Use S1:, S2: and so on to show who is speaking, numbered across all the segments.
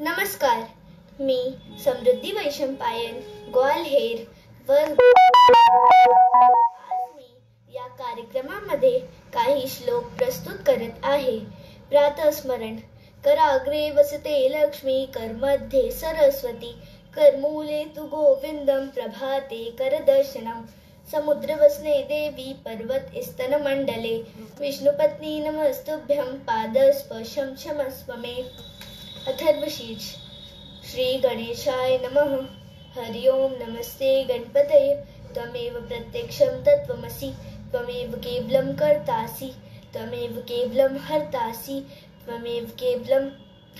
S1: नमस्कार, मी समृद्धी वैशंपायन ग्वाल्हेर आज मी या कार्यक्रमामध्ये काही श्लोक प्रस्तुत करत आहे. प्रातःस्मरण. कराग्रे वसते लक्ष्मी, करमध्ये सरस्वती, करमूले तु गोविंदं, प्रभाते करदर्शनम्. समुद्रवसने देवी, पर्वत स्तनमण्डले, विष्णुपत्नी नमस्तुभ्यं, पादस्पर्शं क्षमस्व मे. अथर्वशीर्ष. श्री गणेशाय नमः. हरि ओम. नमस्ते गणपतये. त्वमेव प्रत्यक्षं तत्त्वमसि, त्वमेव केवलं कर्तासि, त्वमेव केवलं हर्तासि, त्वमेव केवलं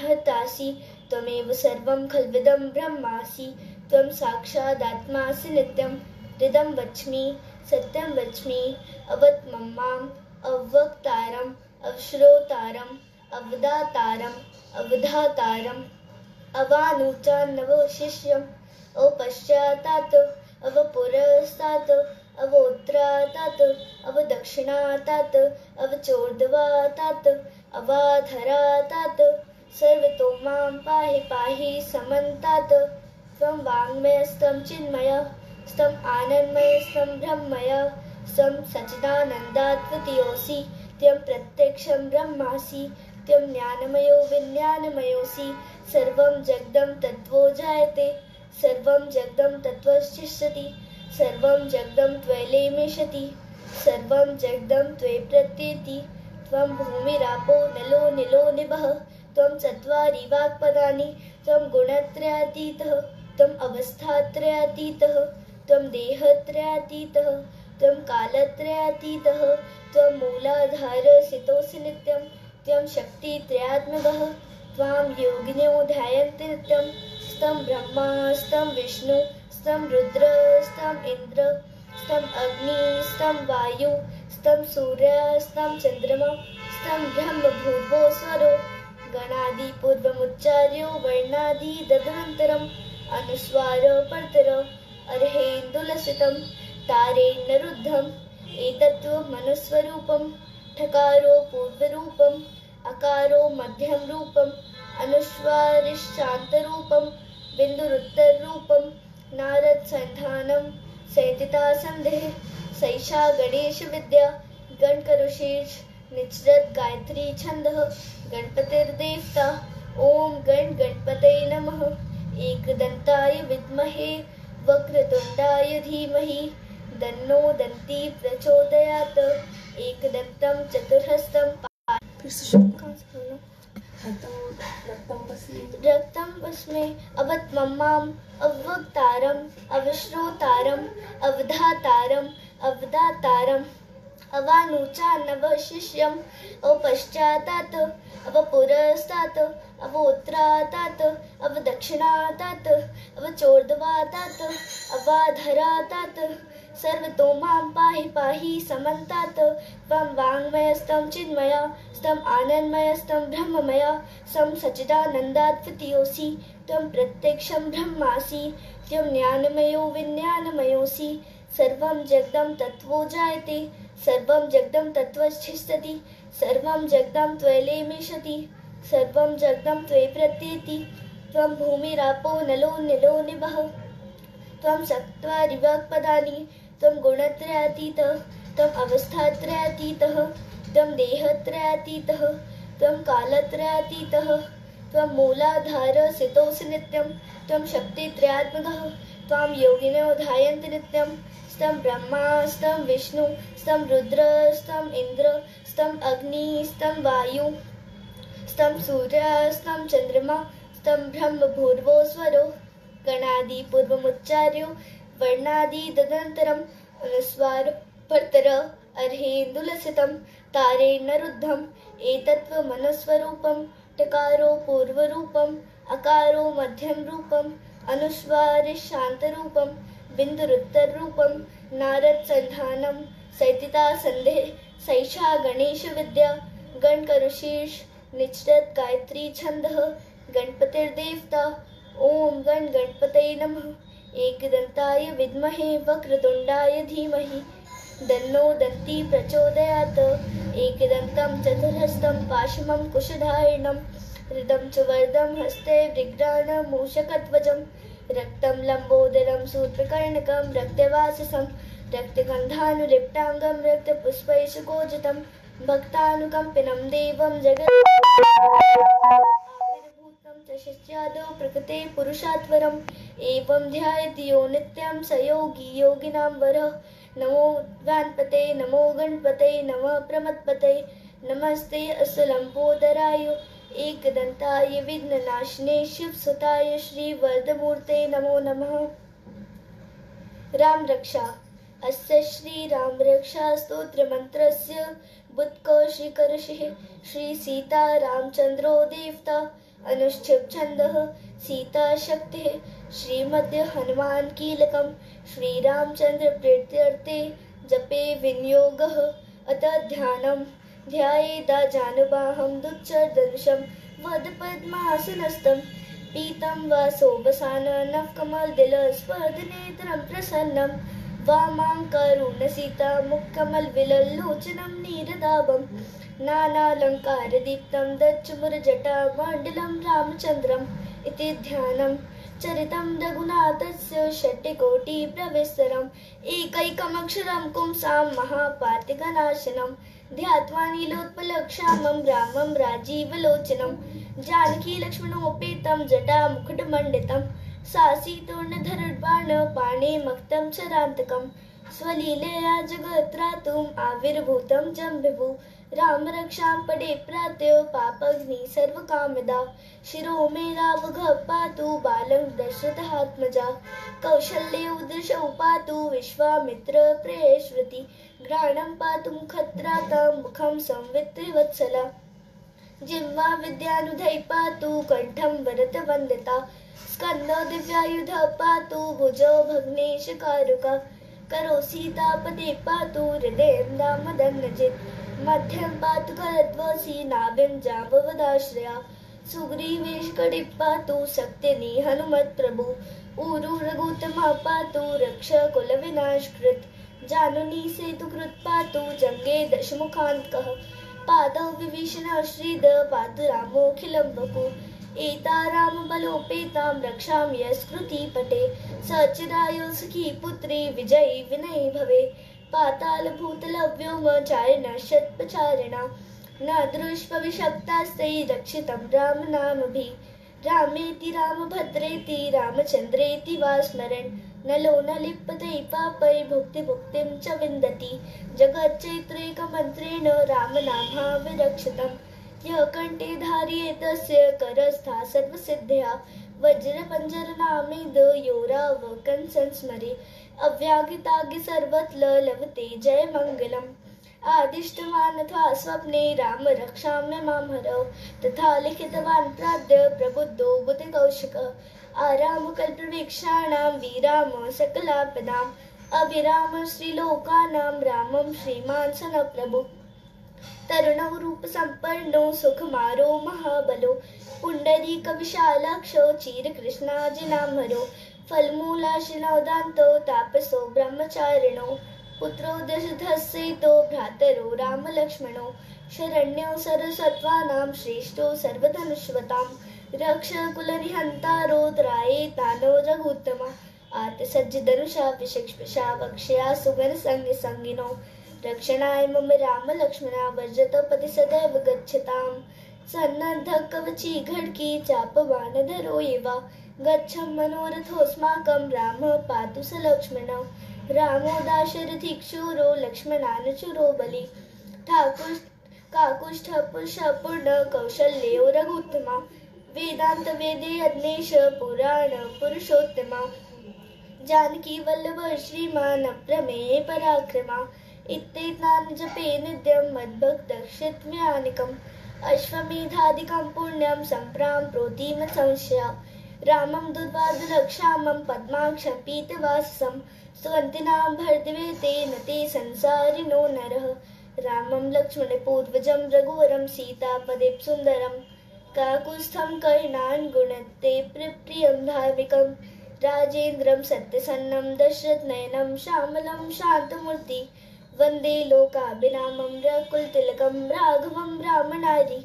S1: हर्तासि, त्वमेव सर्वं खल्विदं ब्रह्मासि, त्वं साक्षादात्मासि नित्यं. हृदं वच्मि, सत्यं वच्मि, अवत्ममाम्, अवक्तारम्, अवश्रोतारम्, अवदातारम्, अवधातारम्, अवानुचान्नवशिष्यम्, अपश्चातात्, अवपुरस्तात्, अवोत्तरातात्, अवदक्षिणातात्, अवचोर्ध्वातात्, अवाधरातात्. सर्वतो मां पाहि पाहि समन्तात्. त्वं वाङ्मयस्तं चिन्मय, स्तं आनन्दमय, स्तं ब्रह्ममय, स्तं सच्चिदानन्दाद्वितीयोऽसि, त्वं प्रत्यक्षं ब्रह्मासि, त्वं ज्ञानमयो विज्ञानमयोऽसि. सर्वं जगदं तत्त्वो जायते, सर्वं जगदं तत्त्वस्तिष्ठति, सर्वं जगदं त्वयैलेमिषति, सर्वं जगदं त्वयि प्रत्येति. त्वं भूमिरापो नलो निलो निभः, त्वं चत्वारि वाक्पदानि, त्वं गुणत्रयातीतः, त्वं अवस्थात्रयातीतः, त्वं देहत्रयातीतः, त्वं कालत्रयातीतः, त्वं मूलाधारस्थितोऽसि नित्यं, त्वं शक्तित्रयात्मकः. त्वां योगिनो ध्यायन्ति नित्यं. स्तं ब्रह्मा, स्तं विष्णु, स्तं रुद्र, स्तं इन्द्र, स्तं अग्नि, स्तं वायु, स्तं सूर्य, स्तं चन्द्रमा, स्तं ब्रह्म भूर्भुवः स्वरो. गणादि पूर्वमुच्चार्यो, वर्णादि तदनन्तरम्, अनुस्वार परतर, अर्हेन्दुलसितं, तारेणरुद्धम्. एतत्त्वमनुस्वरूपं. ठकारो पूर्वरूपम्, अकारो मध्यम रूपम्, अनुस्वारिशान्तरूपं, बिन्दुरुत्तररूपं. नारद संधानं, संहिता संदेह, सैषा गणेश विद्या. गणकरुशीर्ष. निचरत गायत्री छन्दः. गणपतिर्देवता. ओम गण गणपतये नमः. एकदन्ताय विद्महे, वक्रतुण्डाय धीमहि, तन्नो दन्ती प्रचोदयात्. एकदन्तं चतुर्हस्तं. रक्तं वस्मे, अवत्ममाम्, अवक्तारम्, अवश्रोतारम्, अवधातारम्, अवदातारम्, अवानुचान्नवशिष्यम्, अपश्चातात्, अवपुरस्तात्, अवोत्तरातात्, अवदक्षिणातात्, अवचोर्ध्वातात्, अवाधरातात्. सर्वतो मां पाहि पाहि समन्तात्. त्वं वाङ्मयस्तं चिन्मय, स्तं आनन्दमय, स्तं ब्रह्ममय, स्तं सच्चिदानन्दाद्वितीयोऽसि, त्वं प्रत्यक्षं ब्रह्मासि, त्वं ज्ञानमयो विज्ञानमयोऽसि. सर्वं जगदं तत्त्वो जायते, सर्वं जगदं तत्त्वस्तिष्ठति, सर्वं जगदं त्वयैलेमिषति, सर्वं जगदं त्वयि प्रत्येति. त्वं भूमिरापो नलो निलो निभः, त्वं चत्वारि वाक्पदानि, त्वं गुणत्रयातीतः, त्वं अवस्थात्रयातीतः, त्वं देहत्रयातीतः, त्वं कालत्रयातीतः, त्वं मूलाधारस्थितोऽसि नित्यं, त्वं शक्तित्रयात्मकः. त्वां योगिनो ध्यायन्ति नित्यं. स्तं ब्रह्मा, स्तं विष्णु, स्तं रुद्र, स्तं इन्द्र, स्तं अग्नि, स्तं वायु, स्तं सूर्य, स्तं चन्द्रमा, स्तं ब्रह्म भूर्भुवः स्वरो. गणादि पूर्वमुच्चार्यो, वर्णादि तदनन्तरम्, अनुस्वार परतर, अर्हेन्दुलसितं, तारेणरुद्धम्. एतत्त्वमनुस्वरूपं. ठकारो पूर्वरूपम्, अकारो मध्यम रूपम्, अनुस्वारिशान्तरूपं, बिन्दुरुत्तररूपं. नारद संधानं, संहिता संदेह, सैषा गणेश विद्या. गणकरुशीर्ष. निचरत गायत्री छन्दः. गणपतिर्देवता. ओम गण गणपतये नमः. एकदन्ताय विद्महे, वक्रतुण्डाय धीमहि, तन्नो दन्ती प्रचोदयात्. एकदन्तं चतुर्हस्तं, पाशमं कुशधारिणं, हृदं च वरदं हस्ते वृग्राणमूषकध्वजं रक्तं लम्बोदरं सूत्रकर्णकं रक्तवाससं रक्तगन्धानुलिप्ताङ्गं रक्तपुष्पैशुकोजितं भक्तानुकम्पिनं देवं आविर्भूतं च शिष्यादौ प्रकृते पुरुषात्वरम् एवं ध्यायति यो नित्यं स योगी योगिनां वरः। नमो गणपते नमो गणपते नमः प्रमथपते नमस्ते अस्तु लंबोदराय एकदंताय विघ्ननाशिने शिवसुताय श्रीवरदमूर्ते नमो नमः। राम रक्षा अस्य श्री राम रक्षा स्तोत्र मंत्रस्य बुत्कौशिकऋषिः श्री सीता रामचंद्रो देवता अनुष्ठिप छन्दः सीता शक्तिः श्रीमद्य हनुमान कीलकं श्री रामचंद्र प्रीत्यर्थे जपे विनियोगः अतः ध्यानं ध्यायेदा जानुबाहं दुच्चर्दनुषं वदपद्मासनस्थं पीतं वासोऽवसानं नवकमलदलस्पर्धनेत्रं प्रसन्नं वामाङ्करुणसीता मुखकमलविललोचनं नीरदाभं नानालङ्कारदीप्तं दच्चमुरजटामण्डलं रामचन्द्रम् इति ध्यानं चरितं रघुनाथस्य षट्कोटिप्रविस्तरम् एकैकमक्षरं पुंसां महापातकनाशनं ध्यात्वा नीलोत्पलक्षामं रामं राजीवलोचनं जानकीलक्ष्मणोपेतं जटामुकुटमण्डितं सासीतोर्णधनुर्बाणपाणे मक्तं चरान्तकं स्वलीलया जगत्रातुम् आविर्भूतं जम्बुः रामरक्षां पडे प्रातः पापग्नि सर्वकामदा शिरो मे रावघः पातु बालं दशरथात्मजा कौशल्ये उदृशौ पातु विश्वामित्र प्रेयश्रुति घ्राणं पातु खत्रातां मुखं संवित्रिवत्सला जिह्वा विद्यानुधै पातु कंठं वरदवन्दिता स्कन्धो दिव्यायुधः पातु भुजौ भग्नेशकारुका करो सीतापदे पातु हृदयं दामदन्नजित् मध्यं पातु कलध्वसी नाभिं जाम्बवदाश्रया सुग्रीवेशकटे पातु शक्तिनी हनुमत्प्रभु ऊरु रघुत्तमः पातु रक्ष कुलविनाशकृत् जानुनी सेतुकृत् पातु जङ्गे दशमुखान्तकः पादौ विभीषणः श्रीद पातु रामोऽखिलम्बकु एता रामबलोपेतां रक्षां यस्कृति पटे सचिरायो सखी पुत्री विजयी विनयी भवे पातालभूतलव्योमचारिणः शतपचारिणा न दृष्पविशक्तास्ते रक्षितं रामनामभिः रामेति रामभद्रेति रामचन्द्रेति वा स्मरन् नलो न लिप्यते पापै भुक्तिं च विन्दति जगच्चैत्रैकमन्त्रेण रामनामा विरक्षितम् यः कण्ठे धारयेत् तस्य करस्था सर्वसिद्धया वज्रपञ्जरनामेद यो रावकं स्मरे अव्याकृताज्ञ सर्वत्र लभते जयमङ्गलम् आदिष्टवान् अथवा स्वप्ने राम रक्षाम्य मां हरौ तथा लिखितवान् प्रातः प्रबुद्धो बुद्धिकौशिकः आरामकल्पवृक्षाणां विराम सकलापदाम् अभिराम श्रीलोकानां रामं श्रीमान् सनप्रभु तरुणौ रूपसम्पन्नो सुकुमारो महाबलो पुण्डरीकविशालाक्षो चिरकृष्णाजिनाम्बरो फलमूलाशिनोदान्तो तापसो ब्रह्मचारिणो पुत्रो दशरथस्येतो भ्रातरो रामलक्ष्मणो शरण्यो सरसत्त्वानां श्रेष्ठो सर्वधनुष्वतां रक्षकुलनिहन्तारो त्रायेतानो रघुत्तमः आर्तसज्जधनुषा विशिक्षा वक्ष्या सुगनसंगिनो रक्षणाय मम राम लक्ष्मणा वर्जतपति सदैव गच्छताम् सन्नद्धः कवची घटकी चापवानधरो एवा गच्छं मनोरथोऽस्माकं रामः पातु स लक्ष्मणः रामो दाशरथिक्षूरो लक्ष्मणानुचरो बलि काकुष्ठः पुरुषः पूर्णः कौशल्यो रघुत्तमा वेदान्तवेदे अग्नेश पुराण पुरुषोत्तमा जानकी वल्लभ श्रीमान् अप्रमेय पराक्रमा इत्येतान् जपे नित्यं मद्भक्तक्षित्म्यानिकम् अश्वमेधादिकं पुण्यं सम्प्राम्प्नोति मत्संशया रामं दुर्वादरक्षामं पद्माक्षं पीतवाससं सुवन्तिनां भर्तवे न ते संसारिणो नरः रामं लक्ष्मणपूर्वजं रघुवरं सीतापदे सुन्दरं काकुत्स्थं कर्णान् गुणते प्रियं धार्मिकं राजेन्द्रं सत्यसन्नं दशरथनयनं श्यामलं शान्तमूर्ति वन्दे लोकाभिरामं रकुलतिलकं राघवं रामनारी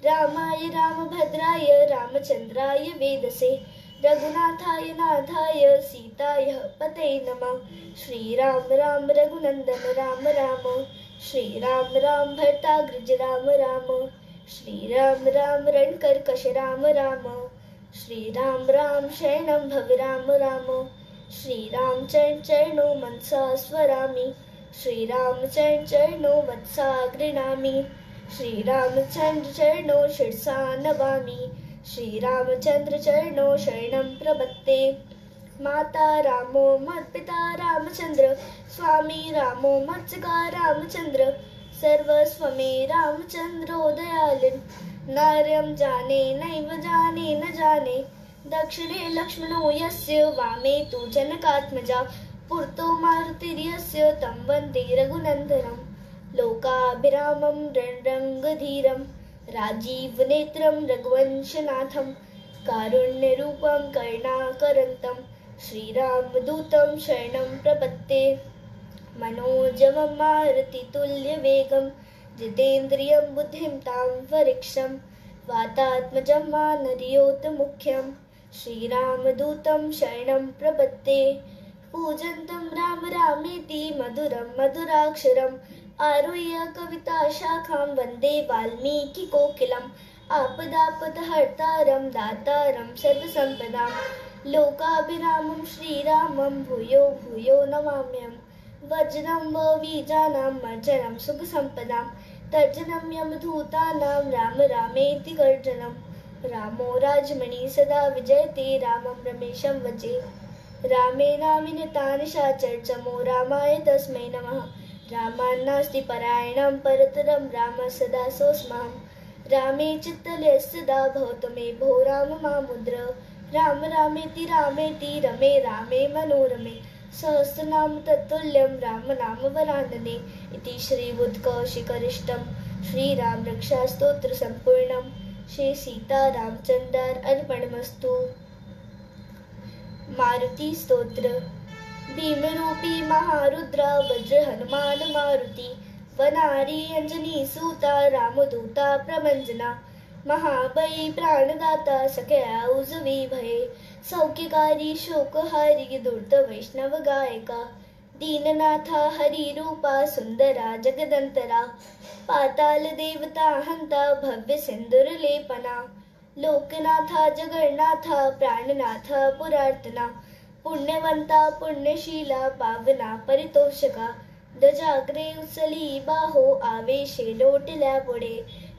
S1: रामाय रामभद्राय रामचंद्राय वेदसे रघुनाथाय नाथाय सीताय पते नमः। श्रीराम राम रघुनंदन राम राम, श्रीराम राम भरताग्रज राम राम, श्रीराम राम रणकर्कश राम राम, श्रीराम राम शरणं भव राम राम, श्रीराम चरणो मनसा स्मरामि, श्रीरामचरण चरणो वत्सा गृह्णामि, श्रीरामचंद्र चरणो शिरसा नमामि, श्रीरामचंद्र चरणो शरणं प्रपत्ते। माता रामो मत्पिता रामचंद्र, स्वामी रामो मत्सखा रामचंद्र, सर्वस्वमे रामचंद्रो दयालिन्, नार्यं जाने नैव जाने न जाने, दक्षिणे लक्ष्मणो यस्य वामे तु जनकात्मजा, पुरतो मारुतिर्यस्य तं वन्दे रघुनन्दनं, लोकाभिरामं रणरङ्गधीरं, राजीवनेत्रं रघुवंशनाथं, कारुण्यरूपं करुणाकरन्तं, श्रीरामदूतं शरणं प्रपत्ते। मनोजवं मारुतितुल्यवेगं, जितेन्द्रियं बुद्धिं तां वरिक्षं, वातात्मजं वानरयोतमुख्यं, श्रीरामदूतं शरणं प्रपत्ते। पूजन्तं राम रामेति मधुरं मधुराक्षरम्, आरुह्य कविताशाखां वन्दे वाल्मीकिकोकिलम्, आपदापदहर्तारं दातारं सर्वसम्पदां, लोकाभिरामं श्रीरामं भूयो भूयो नमाम्यहम्। वज्रं बीजानां मर्जनं सुखसम्पदां, तर्जनं यमधूतानां राम रामेति गर्जनं, रामो राजमणि सदा विजयते रामं रमेशं भजे, रामेणाविनिता निशाचरचमो रामाय तस्मै नमः। रामान्नास्ति परायणं परतरं राम सदा सोऽस्म्यहं, रामे चित्तलयः सदा भवतु मे भो राम मामुद्र, राम रामेति रमे रामे मनोरमे, सहस्रनाम तत्तुल्यं राम नाम वरानने। इति श्रीबुद्धकौशिकरिष्टं श्रीराम रक्षा स्तोत्र संपूर्णं। श्री सीता रामचंद्र अर्पणमस्तु। मारुति स्तोत्र। भीमरूपी महारुद्र वज्र हनुमान मारुति, वनारी अंजनी सूता रामदूता प्रभंजना, महाबली प्राणदाता सखया उजवी भये, सौख्यकारी शोकहारी दुर्त वैष्णव गायका, दीननाथा हरि रूपा सुंदरा जगदंतरा, पाताल देवता हंता भव्य सिंदूर लेपना, लोकनाथा जगन्नाथा प्राणनाथा पुरार्तना, पुण्यवंता पुण्यशीला पावना परितोषका, दजाग्रे उचली बाहो आवेशे लोटल्या पुढे,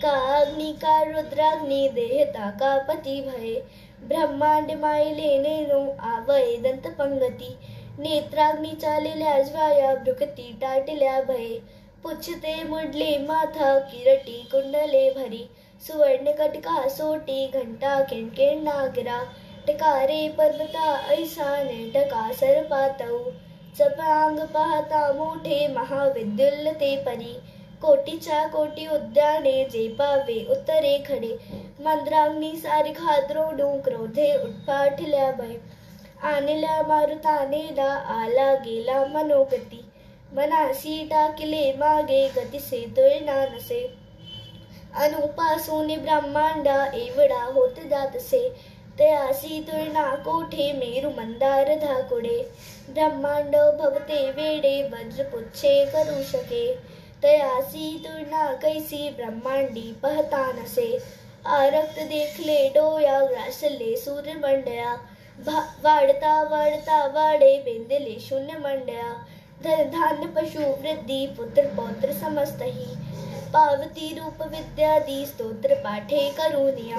S1: का अग्नि का रुद्राग्नि देहता का पती भये, ब्रह्मांड मायले नेनो आवय दंत पंगती, नेत्राग्नी चालल्या ज्वाया भृकती टाटल्या भये, पुच्छते मुडले माथा किरटी कुंडले भरी, सुवर्ण कटका सोटी घंटा किणकिण नागरा, टकारे पर्वता ऐसा नेटका सर्पातौ, चपळांग पाहता मोठे महाविद्युल्ल ते परी, कोटीच्या कोटी उद्याने जे पावे उत्तरे खडे, मंद्राग्नी सारिखा द्रोडू क्रोधे उत्पाठल्या भय, आणल्या मारुतानेला आला गेला मनोगती, मनासी टाकले मागे गतीसे तुलना नसे, अनुपासून ब्रह्मांडा एवढा होत जातसे, तयासी तुलना कोठे मेरु मंदार धाकुडे, ब्रह्मांड भवते वेडे वज्रपुच्छे करू शके, तयासी तुलना कैसी ब्रह्मांडी पहता नसे, आरक्त देखले डोया ग्रासले सूर्यमंडया, वाढता वाढता वाडे बेंदले शून्य मंडया, धन धान्य पशु वृद्धी पुत्र पौत्र समस्तही, पावती रूप विद्यादी स्तोत्र पाठे करुनिया,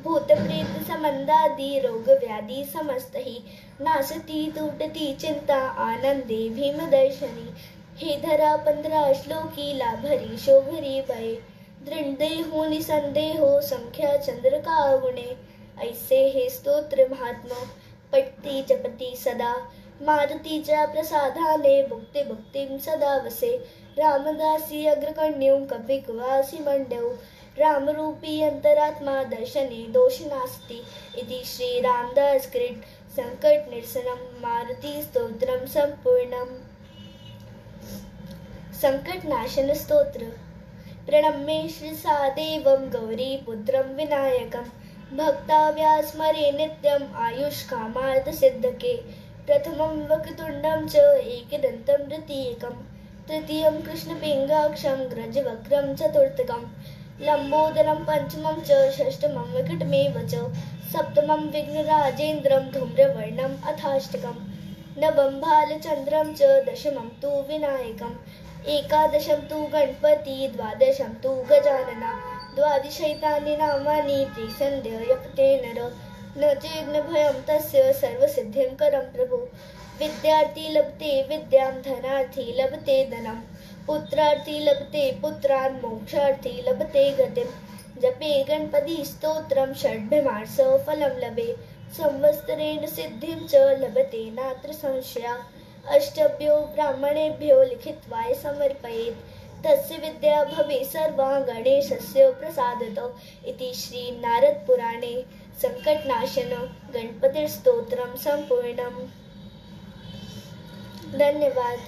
S1: भूत प्रेत संबंधादी रोग व्याधी समस्तही, नासती तुटती चिंता आनंदे भीम दर्शनी, हे धरा 15 श्लोकी लाभरी शोभरी भये, दृढदेहो निसंदेहो संख्या चंद्र का गुणे, ऐसे हे स्तोत्र महात्मा पठती जपती सदा, मारुतीच्या प्रसादाने भुक्ती भुक्तीं सदा वसे, रामदासी अग्रकण्यं कपिकवासी मंडौ, रामरूपी अंतरात्मा दर्शने दोष नास्ति। इति श्री रामदास कृत संकट निरसनम मारुति स्तोत्रम संपूर्णम। संकट नाशन स्तोत्र। प्रणम्य शिरसा देवं गौरीपुत्रं विनायकं भक्ताव्या स्मरे नित्यम् आयुष्कामार्थसिद्धके प्रथमं वक्रतुण्डं च एकदन्तं द्वितीयकं तृतीयं कृष्णपिङ्गाक्षं ग्रजवक्त्रं चतुर्थकं लम्बोदरं पंचमं च षष्ठमं विकटमेव च सप्तमं विघ्नराजेन्द्रं धूम्रवर्णम् अथाष्टकं नवम भालचन्द्रं च दशमं तु विनायकम् एकादशं तु गणपति द्वादशं तु गजानना द्वादशैतानि नामानि त्रिसन्ध्या जपते नर न चेग्नभयं तस्य सर्वसिद्धिं करं प्रभु विद्यार्थी लभते विद्यां धनार्थी लभते धनं पुत्रार्थी लभते पुत्रान् मोक्षार्थी लभते गतिं जपे गणपति स्तोत्रं षड्भिमार्स फलं लभे संवत्सरेण सिद्धिं च लभते नात्र संशयः अष्टभ्यो ब्राह्मणेभ्यो लिखित्वा समर्पयेत् तस्य विद्या भवेत् सर्वा गणेशस्य प्रसादतः इति श्री नारद पुराणे संकटनाशन गणपतिस्तोत्रं सम्पूर्णम्। धन्यवाद।